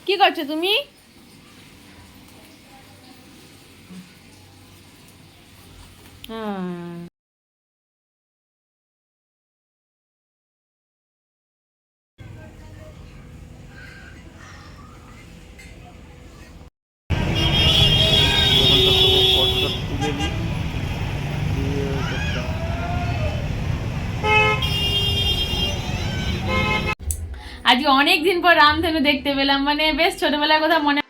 কি করছো তুমি? হ্যাঁ। আজকে অনেক দিন পর রামধনু দেখতে পেলাম, মানে বেশ ছোটবেলার কথা মনে।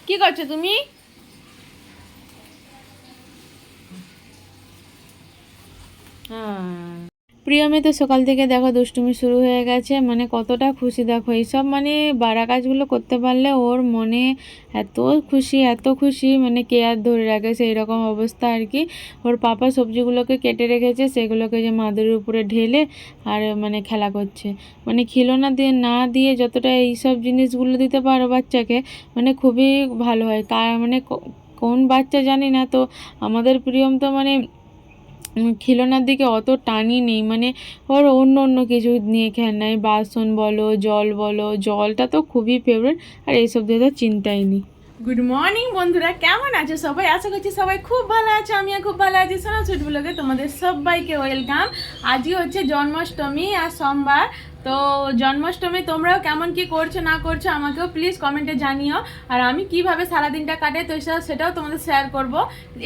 কি করছো তুমি? হ্যাঁ। প্রিয়মে তো সকাল থেকে দেখো দুষ্টুমি শুরু হয়ে গেছে, মানে কতটা খুশি দেখো এইসব, মানে বাড়া কাজগুলো করতে পারলে ওর মনে এত খুশি এত খুশি, মানে কে আর ধরে রাখে সেই রকম অবস্থা আর কি। ওর পাপা সবজিগুলোকে কেটে রেখেছে, সেগুলোকে যে মাদুরের উপরে ঢেলে আর মানে খেলা করছে। মানে খিলৌনা দিয়ে না দিয়ে যতটা এইসব জিনিসগুলো দিতে পারো বাচ্চাকে, মানে খুবই ভালো হয়। মানে কোন বাচ্চা জানি না, তো আমাদের প্রিয়ম তো মানে খেলনার দিকে অত টানই নেই, মানে ওর অন্য অন্য কিছু নিয়ে খেলনায়, বাসন বলো জল বলো, জলটা তো খুবই ফেভারিট, আর এইসব দিয়ে তো চিন্তাই নেই। গুড মর্নিং বন্ধুরা, কেমন আছো সবাই? আশা করছি সবাই খুব ভালো আছো, আমিও খুব ভালো আছি। সোনা সুইট ব্লগে তোমাদের সবাইকে ওয়েলকাম। আজকে হচ্ছে জন্মাষ্টমী আর সোমবার, তো জন্মাষ্টমী তোমরাও কেমন কি করছো না করছো আমাকেও প্লিজ কমেন্টে জানিও। আর আমি কিভাবে সারাদিনটা কাটে তো সেটাও তোমাদের শেয়ার করব।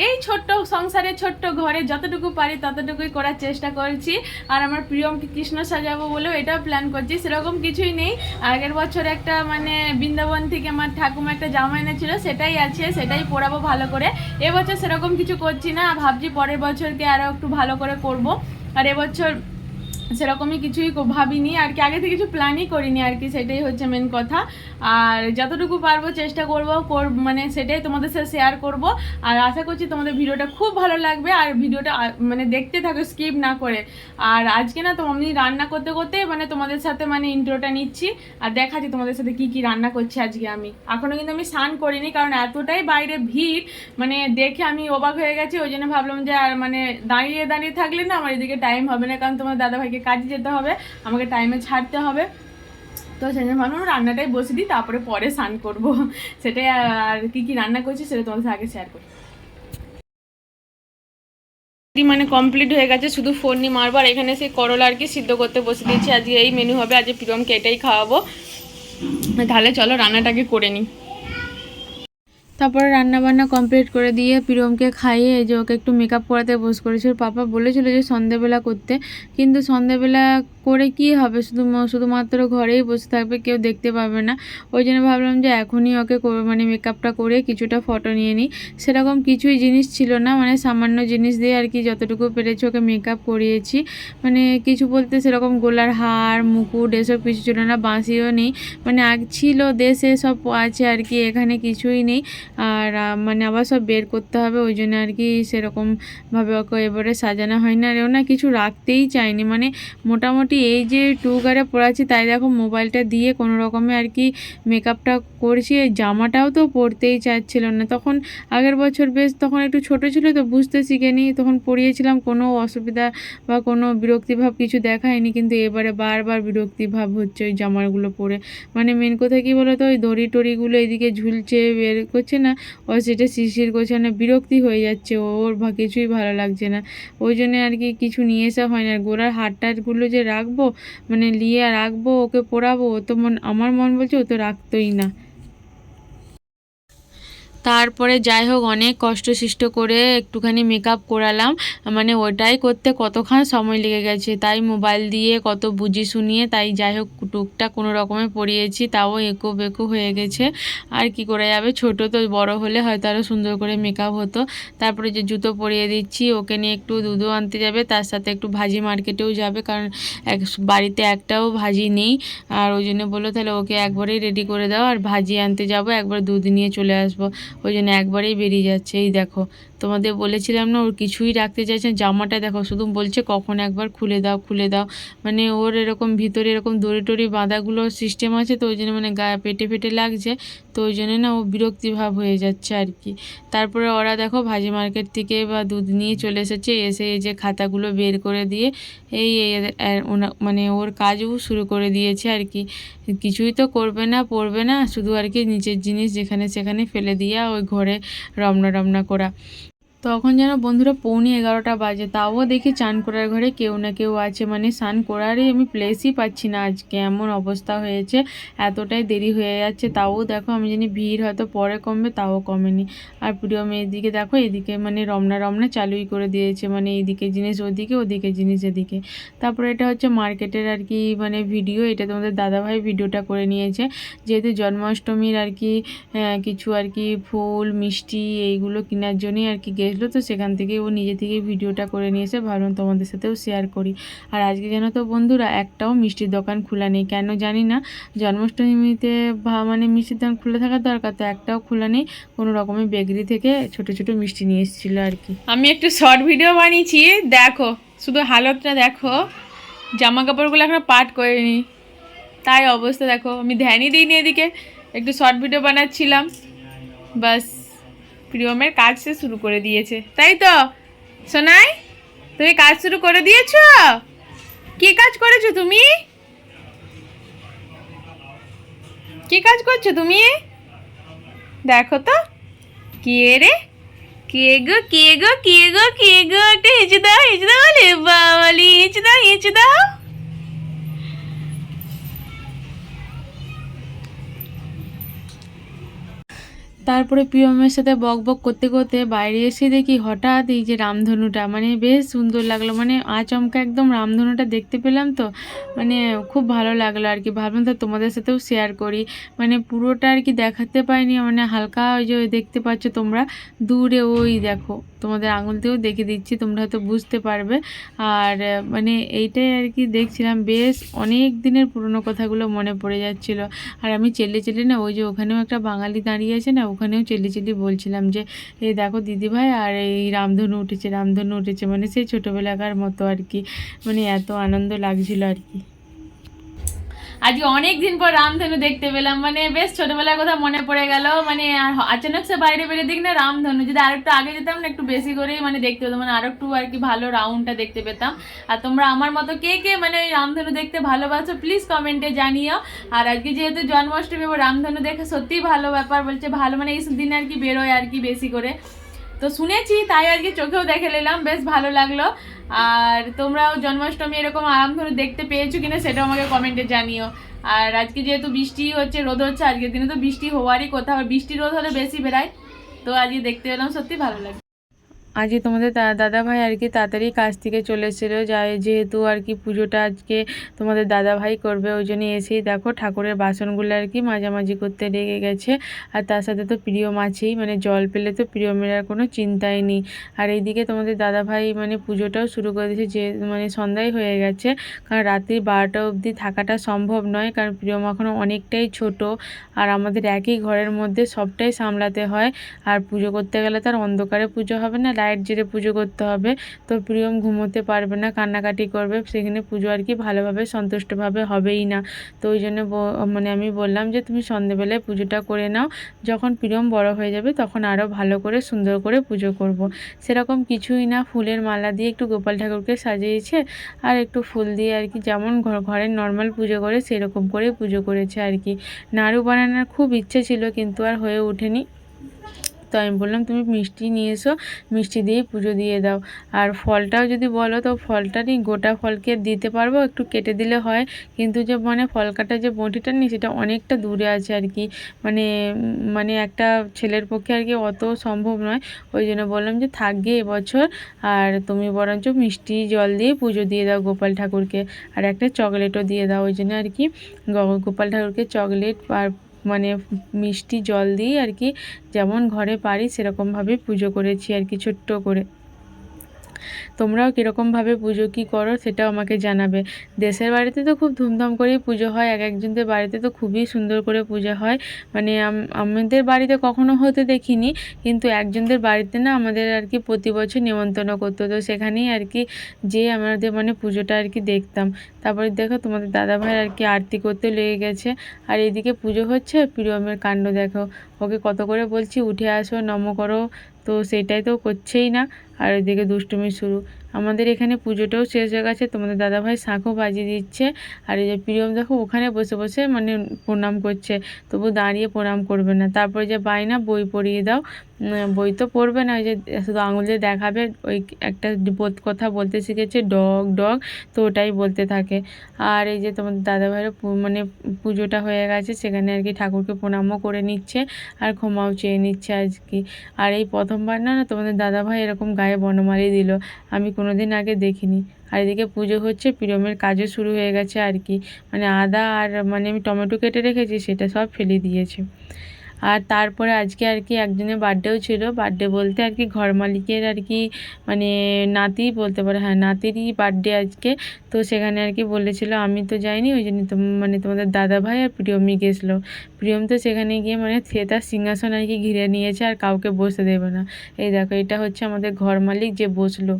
এই ছোট্ট সংসারে ছোট্ট ঘরে যতটুকু পারি ততটুকুই করার চেষ্টা করছি। আর আমার প্রিয়মকে কৃষ্ণ সাজাবো বলেও এটাও প্ল্যান করছি, সেরকম কিছুই নেই। আগের বছর একটা মানে বৃন্দাবন থেকে আমার ঠাকুমা একটা জামা এনেছিল, সেটাই আছে, সেটাই পরাবো ভালো করে। এবছর সেরকম কিছু করছি না, ভাবছি পরের বছরকে আরও একটু ভালো করে করব। আর এবছর সেরকমই কিছুই ভাবিনি আর কি, আগে থেকে কিছু প্ল্যানই করিনি আর কি, সেটাই হচ্ছে মেন কথা। আর যতটুকু পারবো চেষ্টা করবো মানে সেটাই তোমাদের সাথে শেয়ার করব। আর আশা করছি তোমাদের ভিডিওটা খুব ভালো লাগবে, আর ভিডিওটা মানে দেখতে থাকো স্কিপ না করে। আর আজকে না তো আমি রান্না করতে করতে মানে তোমাদের সাথে মানে ইন্ট্রোটা নিচ্ছি আর দেখাচ্ছি তোমাদের সাথে কি কি রান্না করছি আজকে। আমি এখনও কিন্তু আমি স্নান করিনি, কারণ এতটাই বাইরে ভিড়, মানে দেখে আমি অবাক হয়ে গেছি। ওই জন্য ভাবলাম যে আর মানে দাঁড়িয়ে দাঁড়িয়ে থাকলে না আমার এদিকে টাইম হবে না, কারণ তোমার দাদাভাইকে কাজে যেতে হবে, আমাকে টাইমে ছাড়তে হবে। তো সেই জন্য ভাবলাম রান্নাটাই বসে দিই, তারপরে পরে স্নান করবো। সেটাই। আর কি কি রান্না করছি সেটা তোমাদের আগে শেয়ার করি। মানে কমপ্লিট হয়ে গেছে, শুধু ফোড়নি মারবো। আর এখানে সেই করলা আর কি সিদ্ধ করতে বসে দিয়েছি, আজকে এই মেনু হবে, আজকে প্রিয়মকে এটাই খাওয়াবো। তাহলে চলো রান্নাটাকে করে নিই। তারপরে রান্নাবান্না কমপ্লিট করে দিয়ে প্রিয়মকে খাইয়ে এই যে ওকে একটু মেকআপ করাতে বস করেছি। ওর পাপা বলেছিল যে সন্ধেবেলা করতে, কিন্তু সন্ধেবেলা করে কি হবে, শুধুমাত্র ঘরেই বসে থাকবে, কেউ দেখতে পাবে না। ওই জন্য ভাবলাম যে এখনই ওকে মানে মেকআপটা করে কিছুটা ফটো নিয়ে নিই। সেরকম কিছুই জিনিস ছিল না, মানে সামান্য জিনিস দিয়ে আর কি যতটুকু পেরেছি ওকে মেকআপ করিয়েছি। মানে কিছু বলতে সেরকম গোলার হার মুকুট এসব কিছু ছিল না, বাঁশিও নেই, মানে আগ ছিল দেশে সব আছে আর কি, এখানে কিছুই নেই। আর মানে আবার সব বের করতে হবে, ওই জন্য আর কি সেরকমভাবে ওকে এবারে সাজানো হয় না। আর ও না কিছু রাখতেই চায়নি, মানে মোটামুটি এই যে গারে পরাচ্ছি তাই দেখো মোবাইলটা দিয়ে কোনো রকমে আর কি মেকআপটা করছি। এই জামাটাও তো পরতেই চাচ্ছিল না। তখন আগের বছর বেশ তখন একটু ছোট ছিল তো বুঝতে শিখেনি, তখন পরিয়েছিলাম, কোনো অসুবিধা বা কোনো বিরক্তিভাব কিছু দেখায়নি, কিন্তু এবারে বারবার বিরক্তিভাব হচ্ছে ওই জামাগুলো পরে। মানে মেন কথা কী বলো তো, ওই দড়ি টড়িগুলো এদিকে ঝুলছে, বের করছে না, ও সেটা শিরশির করছে, মানে বিরক্তি হয়ে যাচ্ছে, ওর কিছুই ভালো লাগছে না। ওই জন্য আর কি কিছু নিয়ে আসা হয় না। আর গোড়ার হারটারগুলো যে রাখবো, মানে নিয়ে রাখবো ওকে পরাবো, ও তো আমার মন বলছে ও তো রাখতোই না। তারপরে যাই হোক অনেক কষ্টসৃষ্ট করে একটুখানি মেকআপ করালাম, মানে ওটাই করতে কতক্ষণ সময় লেগে গেছে, তাই মোবাইল দিয়ে কত বুঝি শুনিয়ে তাই যাই হোক টুকটাক কোনো রকমে পরিয়েছি, তাও একো বেকো হয়ে গেছে। আর কি করে যাবে, ছোট তো, বড় হলে হয়তো আরও সুন্দর করে মেকআপ হতো। তারপরে যে জুতো পরিয়ে দিচ্ছি, ওকে নিয়ে একটু দুধও আনতে যাবে, তার সাথে একটু ভাজি মার্কেটেও যাবে, কারণ বাড়িতে একটাও ভাজি নেই। আর ওই জন্য বললো তাহলে ওকে একবারেই রেডি করে দাও, আর ভাজি আনতে যাব, একবার দুধ নিয়ে চলে আসবো। ওই জন্য একবারেই বেরিয়ে যাচ্ছে। এই দেখো, তোমাদের বলেছিলাম না ওর কিছুই রাখতে চাইছে না। জামাটা দেখো শুধু বলছে কখন একবার খুলে দাও খুলে দাও, মানে ওর এরকম ভিতরে এরকম দড়ি টড়ি বাঁধাগুলো সিস্টেম আছে, তো ওই জন্য মানে গায়ে পেটে পেটে লাগছে, তো ওই জন্য না ও বিরক্তি ভাব হয়ে যাচ্ছে আর কি। তারপরে ওরা দেখো ভাজি মার্কেট থেকে বা দুধ নিয়ে চলে এসেছে, এসে এই যে খাতাগুলো বের করে দিয়ে মানে ওর কাজও শুরু করে দিয়েছে আর কি। কিছুই তো করবে না পড়বে না, শুধু আর কি নিচের জিনিস যেখানে সেখানে ফেলে দিয়ে ওই ঘরে রমনা রমনা করা। তখন যেন বন্ধুরা 11:45 বাজে, তাও দেখি চান করার ঘরে কেউ না কেউ আছে, মানে স্নান করারই আমি প্লেসই পাচ্ছি না, আজকে এমন অবস্থা হয়েছে, এতটাই দেরি হয়ে যাচ্ছে। তাও দেখো আমি জানি ভিড় হয়তো পরে কমবে, তাও কমেনি। আর প্রিয় মেয়ের দিকে দেখো, এদিকে মানে রমনা রমনা চালুই করে দিয়েছে, মানে এইদিকে জিনিস ওদিকে, ওদিকে জিনিস এদিকে। তারপরে এটা হচ্ছে মার্কেটের আর কি মানে ভিডিও, এটা তোমাদের দাদাভাই ভিডিওটা করে নিয়েছে, যেহেতু জন্মাষ্টমীর আর কি কিছু আর কি ফুল মিষ্টি এইগুলো কেনার জন্যই আর কি গেছিলো, তো সেখান থেকে ও নিজে থেকে ভিডিওটা করে নিয়েছে, ভাবলাম তোমাদের সাথেও শেয়ার করি। আর আজকে জানো তো বন্ধুরা, একটাও মিষ্টির দোকান খোলা নেই, কেন জানি না। জন্মাষ্টমীতে মানে মিষ্টির দোকান খুলে থাকার দরকার, তো একটাও খোলা নেই। কোনো রকমের বেকারি থেকে ছোট ছোট মিষ্টি নিয়ে এসেছিলো আর কি। আমি একটু শর্ট ভিডিও বানিয়েছি, দেখো শুধু হালতটা দেখো, জামা কাপড়গুলো এখনো পাট করিনি, তাই অবস্থা দেখো। আমি ধ্যানই দিইনি এদিকে, একটু শর্ট ভিডিও বানাচ্ছিলাম, বাস প্রিয়মের কাজ সে শুরু করে দিয়েছে, তাই তো সোনাই? তুমি কাজ শুরু করে দিয়েছো? কি কাজ করেছো তুমি? কি কাজ করছো তুমি? দেখো তো, কে রে, কে গো কে গো কে গো কে গো, একটু হেঁচে দাও হেঁচে দাও, লে বাবালি হেঁচে দাও হেঁচে দাও। তারপরে প্রিয়মের সাথে বক বক করতে করতে বাইরে এসে দেখি হঠাৎ এই যে রামধনুটা, মানে বেশ সুন্দর লাগলো, মানে আচমকা একদম রামধনুটা দেখতে পেলাম, তো মানে খুব ভালো লাগলো আর কি। ভাবলাম তো তোমাদের সাথেও শেয়ার করি, মানে পুরোটা আর কি দেখাতে পাইনি, মানে হালকা ওই যে দেখতে পাচ্ছ তোমরা দূরে, ওই দেখো তোমাদের আঙুল দিয়েও দেখে দিচ্ছি, তোমরা হয়তো বুঝতে পারবে। আর মানে এইটাই আর কি দেখছিলাম, বেশ অনেক দিনের পুরনো কথাগুলো মনে পড়ে যাচ্ছিল। আর আমি চেলে চেলে না, ওই যে ওখানেও একটা বাঙালি দাঁড়িয়ে আছে না, ওখানেও চেলে চেলে বলছিলাম যে এই দেখো দিদিভাই, আর এই রামধনু উঠেছে রামধনু উঠেছে, মানে সেই ছোটোবেলাকার মতো আর কি, মানে এত আনন্দ লাগছিল আর কি। আজকে অনেক দিন পর রামধনু দেখতে পেলাম, মানে বেশ ছোটবেলার কথা মনে পড়ে গেল, মানে আচানক সে বাইরে বেরিয়ে দেখি না রামধনু, যদি আরেকটু আগে যেতাম না একটু বেশি করেই মানে দেখতে পেতাম, মানে আরো একটু আর কি ভালো রাউন্ডটা দেখতে পেতাম। আর তোমরা আমার মতো কে কে মানে ওই রামধনু দেখতে ভালোবাসো প্লিজ কমেন্টে জানিও। আর আজকে যেহেতু জন্মাষ্টমী, রামধনু দেখে সত্যিই ভালো ব্যাপার, বলছে ভালো, মানে এই দিন আর কি বেরোয় আর কি বেশি করে, তো শুনেছি তাই আর কি চোখেও দেখে নিলাম, বেশ ভালো লাগলো। আর তোমরাও জন্মাষ্টমী এরকম রামধনু দেখতে পেয়েছো কিনা সেটাও আমাকে কমেন্টে জানিও। আর আজকে যেহেতু বৃষ্টি হচ্ছে রোদ হচ্ছে, আজকের দিনে তো বৃষ্টি হওয়ারই কথা, বৃষ্টি রোদ হলে বেশি বেড়ায়, তো আজকে দেখতে পেলাম, সত্যি ভালো লাগে। আজকে তোমাদের দাদা ভাই আর কি তাড়াতাড়ি কাজ থেকে চলে এসেছিলো, যেহেতু আর কি পুজোটা আজকে তোমাদের দাদা ভাই করবে, ওই জন্য এসেই দেখো ঠাকুরের বাসনগুলো আর কি মাঝামাঝি করতে লেগে গেছে। আর তার সাথে তো প্রিয়ম আছেই, মানে জল পেলে তো প্রিয়মের আর কোনো চিন্তাই নেই। আর এইদিকে তোমাদের দাদা ভাই মানে পুজোটাও শুরু করে দিয়েছে, যে মানে সন্ধ্যায় হয়ে গেছে, কারণ রাত্রি 12টা অবধি থাকাটা সম্ভব নয়, কারণ প্রিয়ম এখনও অনেকটাই ছোট, আর আমাদের একই ঘরের মধ্যে সবটাই সামলাতে হয়। আর পুজো করতে গেলে তার অন্ধকারে পুজো হবে না, লাইট জ্বেলে পুজো করতে হবে, তো প্রিয়ম ঘুমোতে পারবে না, কান্নাকাটি করবে, সেখানে পুজো আর কি ভালোভাবে সন্তুষ্টভাবে হবেই না। তো ওই জন্য মানে আমি বললাম যে তুমি সন্ধেবেলায় পুজোটা করে নাও, যখন প্রিয়ম বড় হয়ে যাবে তখন আরও ভালো করে সুন্দর করে পুজো করব। সেরকম কিছুই না, ফুলের মালা দিয়ে একটু গোপাল ঠাকুরকে সাজিয়েছে, আর একটু ফুল দিয়ে আর কি যেমন ঘরের নর্মাল পুজো করে সেরকম করে পুজো করেছে আর কি। নাড়ু বানানোর খুব ইচ্ছে ছিল, কিন্তু আর হয়ে ওঠেনি, তো আমি বললাম তুমি মিষ্টি নিয়ে এসো, মিষ্টি দিয়েই পুজো দিয়ে দাও। আর ফলটাও যদি বলো তো ফলটা নিয়ে গোটা ফলকে দিতে পারবো, একটু কেটে দিলে হয়, কিন্তু যে মানে ফল কাটা যে বঁটিটা নিই সেটা অনেকটা দূরে আছে আর কি, মানে মানে একটা ছেলের পক্ষে আর কি অত সম্ভব নয়, ওই জন্য বললাম যে থাক গিয়ে এবছর, আর তুমি বরঞ্চ মিষ্টি জল দিয়ে পুজো দিয়ে দাও গোপাল ঠাকুরকে, আর একটা চকলেটও দিয়ে দাও। ওই জন্য আর কি গোপাল ঠাকুরকে চকলেট আর মানে মিষ্টি জল দিয়ে আর কি যেমন ঘরে পারি সেরকমভাবে পুজো করেছি আর কি ছোট্ট করে। তোমরাও কীরকমভাবে পুজো কী করো সেটাও আমাকে জানাবে। দেশের বাড়িতে তো খুব ধুমধাম করেই পুজো হয়, এক একজনদের বাড়িতে তো খুবই সুন্দর করে পূজা হয়। মানে আমাদের বাড়িতে কখনো হতে দেখিনি, কিন্তু একজনদের বাড়িতে না আমাদের আর কি প্রতি বছর নেমন্তন্ন করতো, তো সেখানেই আর কি যেয়ে আমাদের মানে পুজোটা আর কি দেখতাম। তারপরে দেখো তোমাদের দাদাভাই আর কি আরতি করতে লেগে গেছে, আর এদিকে পুজো হচ্ছে, প্রিয়মের কাণ্ড দেখো, ওকে কত করে বলছি উঠে আসো নম করো, তো সেটাই তো করছেই না, আর ওইদিকে দুষ্টুমি শুরু। আমাদের এখানে পুজোটাও শেষ হয়ে গেছে, তোমাদের দাদাভাই শাঁখও বাজিয়ে দিচ্ছে, আর এই যে প্রিয়ম দেখো ওখানে বসে বসে মানে প্রণাম করছে, তবু দাঁড়িয়ে প্রণাম করবে না। তারপরে যে বায়না বই পড়িয়ে দাও, বই তো পড়বে না, ওই যে শুধু আঙুল দিয়ে দেখাবে, ওই একটা কথা বলতে শিখেছে ডগ ডগ, তো ওটাই বলতে থাকে। আর এই যে তোমাদের দাদাভাইয়ের মানে পুজোটা হয়ে গেছে, সেখানে আর কি ঠাকুরকে প্রণামও করে নিচ্ছে আর ক্ষমাও চেয়ে নিচ্ছে আজকে। আর এই প্রথমবার না তোমাদের দাদাভাই এরকম গায়ে বনমালী দিল, আমি কোনোদিন আগে দেখিনি। আর এদিকে পুজো হচ্ছে, প্রিয়মের কাজও শুরু হয়ে গেছে আর কি, মানে আদা আর মানে আমি টমেটো কেটে রেখেছি সেটা সব ফেলে দিয়েছে। আর তারপরে আজকে আর কি একজনের বার্থডেও ছিল, বার্থডে বলতে আর কি ঘর মালিকের আর কি মানে নাতি বলতে পারে, হ্যাঁ নাতিরই বার্থডে আজকে। তো সেখানে আর কি বলেছিল, আমি তো যাইনি, ওই জন্য মানে তোমাদের দাদাভাই আর প্রিয়মই গেছিলো। প্রিয়ম তো সেখানে গিয়ে মানে সে তার সিংহাসন আর কি ঘিরে নিয়েছে, আর কাউকে বসতে দেবে না। এই দেখো এটা হচ্ছে আমাদের ঘর মালিক যে বসলো।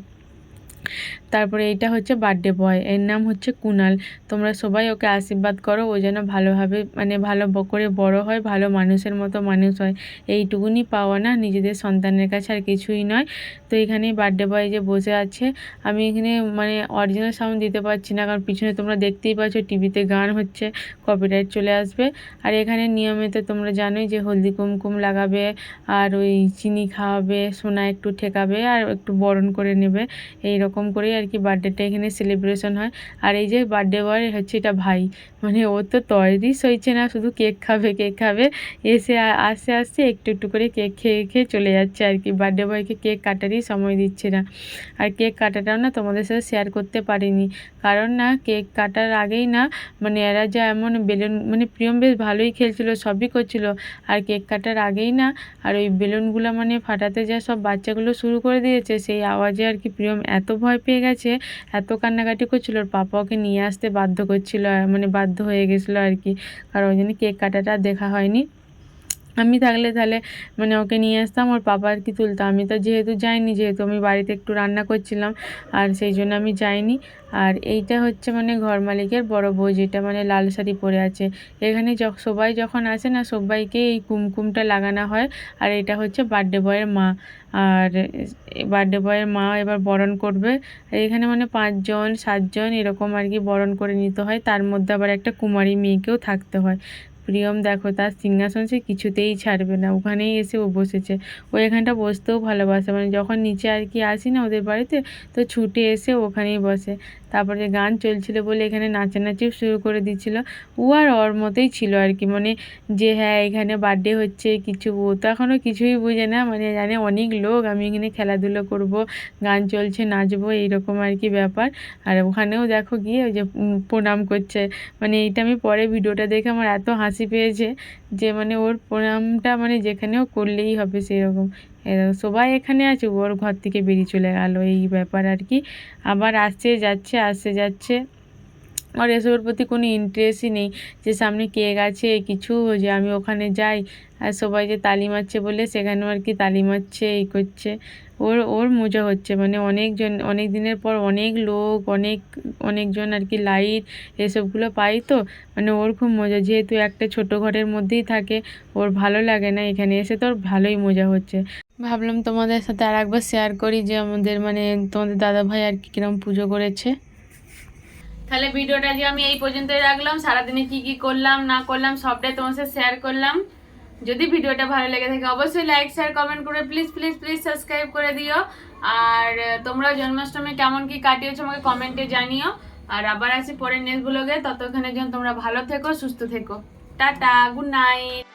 তারপরে এইটা হচ্ছে বার্থডে বয়, এর নাম হচ্ছে কুনাল। তোমরা সবাই ওকে আশীর্বাদ করো, ও যেন ভালোভাবে মানে ভালো করে বড় হয়, ভালো মানুষের মতো মানুষ হয়, এইটুকুনি পাওয়া না নিজেদের সন্তানের কাছে, আর কিছুই নয়। তো এখানে বার্থডে বয় যে বসে আছে, আমি এখানে মানে অরিজিনাল সাউন্ড দিতে পারছি না, কারণ পিছনে তোমরা দেখতেই পাচ্ছ টিভিতে গান হচ্ছে, কপিরাইট চলে আসবে। আর এখানে নিয়মিত তোমরা জানোই যে হলদি কুমকুম লাগাবে, আর ওই চিনি খাওয়াবে, সোনা একটু ঠেকাবে, আর একটু বরণ করে নেবে, এই রকম করেই আর কি বার্থডেটা এখানে সেলিব্রেশন হয়। আর এই যে বার্থডে বয় হচ্ছে এটা ভাই, মানে ও তো তৈরি সইছে না, শুধু কেক খাবে কেক খাবে, এসে আস্তে আস্তে একটু একটু করে কেক খেয়ে খেয়ে চলে যাচ্ছে আর কি, বার্থডে বয়কে কেক কাটারই সময় দিচ্ছে না। আর কেক কাটাটাও না তোমাদের সাথে শেয়ার করতে পারিনি, কারণ না কেক কাটার আগেই না মানে এরা যা এমন বেলুন, মানে প্রিয়ম বেশ ভালোই খেলছিল সবই করছিল, আর কেক কাটার আগেই না আর ওই বেলুনগুলো মানে ফাটাতে যা সব বাচ্চাগুলো শুরু করে দিয়েছে, সেই আওয়াজে আর কি প্রিয়ম এত ভয় পেয়ে গেছে, এত কান্নাকাটি করছিল, ওর পাপা ওকে নিয়ে আসতে বাধ্য করছিল, মানে বাধ্য হয়ে গেছিলো আর কি, কারণ ওই জন্য কেক কাটাটা দেখা হয়নি। আমি থাকলে তাহলে মানে ওকে নিয়ে আসতাম, ওর পাপা আর কি তুলতাম, আমি তো যেহেতু যাইনি, যেহেতু আমি বাড়িতে একটু রান্না করছিলাম, আর সেই জন্য আমি যাইনি। আর এইটা হচ্ছে মানে ঘর মালিকের বড় বউ, যেটা মানে লাল শাড়ি পরে আছে। এখানে সবাই যখন আসে না সবাইকে এই কুমকুমটা লাগানো হয়। আর এটা হচ্ছে বার্থডে বয়ের মা, আর বার্থডে বয়ের মা এবার বরণ করবে। এখানে মানে 5 জন 7 জন এরকম আর কি বরণ করে নিতে হয়, তার মধ্যে আবার একটা কুমারী মেয়েকেও থাকতে হয়। প্রিয়ম দেখো তার সিংহাসন সে কিছুতেই ছাড়বে না, ওখানেই এসে ও বসেছে। ও এখানটা বসতেও ভালোবাসে, মানে যখন নিচে আর কি আসি না ওদের বাড়িতে, তো ছুটে এসে ওখানেই বসে। তারপরে গান চলছিল বলে এখানে নাচানাচিও শুরু করে দিচ্ছিল। ও আর ওর মতোই ছিল আর কি, মানে যে হ্যাঁ এখানে বার্থডে হচ্ছে কিছু, ও তো এখনও কিছুই বোঝে না, মানে জানে অনেক লোক, আমি এখানে খেলাধুলো করব, গান চলছে নাচবো, এইরকম আর কি ব্যাপার। আর ওখানেও দেখো গিয়ে ওই যে প্রণাম করছে, মানে এইটা আমি পরে ভিডিওটা দেখে আমার এত হাসি পেয়েছে, যে মানে ওর প্রণামটা মানে যেখানেও করলেই হবে সেরকম। সবাই এখানে আছে, ওর ঘর থেকে বেরিয়ে চলে গেল, এই ব্যাপার আর কি। আবার আসছে যাচ্ছে আসছে যাচ্ছে, আর এসবের প্রতি কোনো ইন্টারেস্টই নেই, যে সামনে কেক আছে কিছু যে আমি ওখানে যাই, আর সবাই যে তালি মারছে বলে সেখানেও আর কি তালি মারছে, এই করছে। ওর ওর মজা হচ্ছে, মানে অনেকজন অনেক দিনের পর অনেক লোক অনেকজন আর কি লাইট এসবগুলো পাই, তো মানে ওর খুব মজা, যেহেতু একটা ছোট ঘরের মধ্যেই থাকে, ওর ভালো লাগে না, এখানে এসে তো ওর ভালোই মজা হচ্ছে। ভাবলাম তোমাদের সাথে আর একবার শেয়ার করি যে আমাদের মানে তোমাদের দাদাভাই আর কি কিরম পুজো করেছে। তাহলে ভিডিওটা যে আমি এই পর্যন্তই রাখলাম, সারাদিনে কি কি করলাম না করলাম সবটাই তোমার সাথে শেয়ার করলাম। যদি ভিডিওটা ভালো লেগে থাকে অবশ্যই লাইক শেয়ার কমেন্ট করে প্লিজ প্লিজ প্লিজ সাবস্ক্রাইব করে দিও। আর তোমরা জন্মাষ্টমী কেমন কি কাটিয়েছো আমাকে কমেন্টে জানিও। আর আবার আসি পরের নেক্সট ব্লগে, ততক্ষণের জন্য তোমরা ভালো থেকো, সুস্থ থেকো, টাটা, গুড নাইট।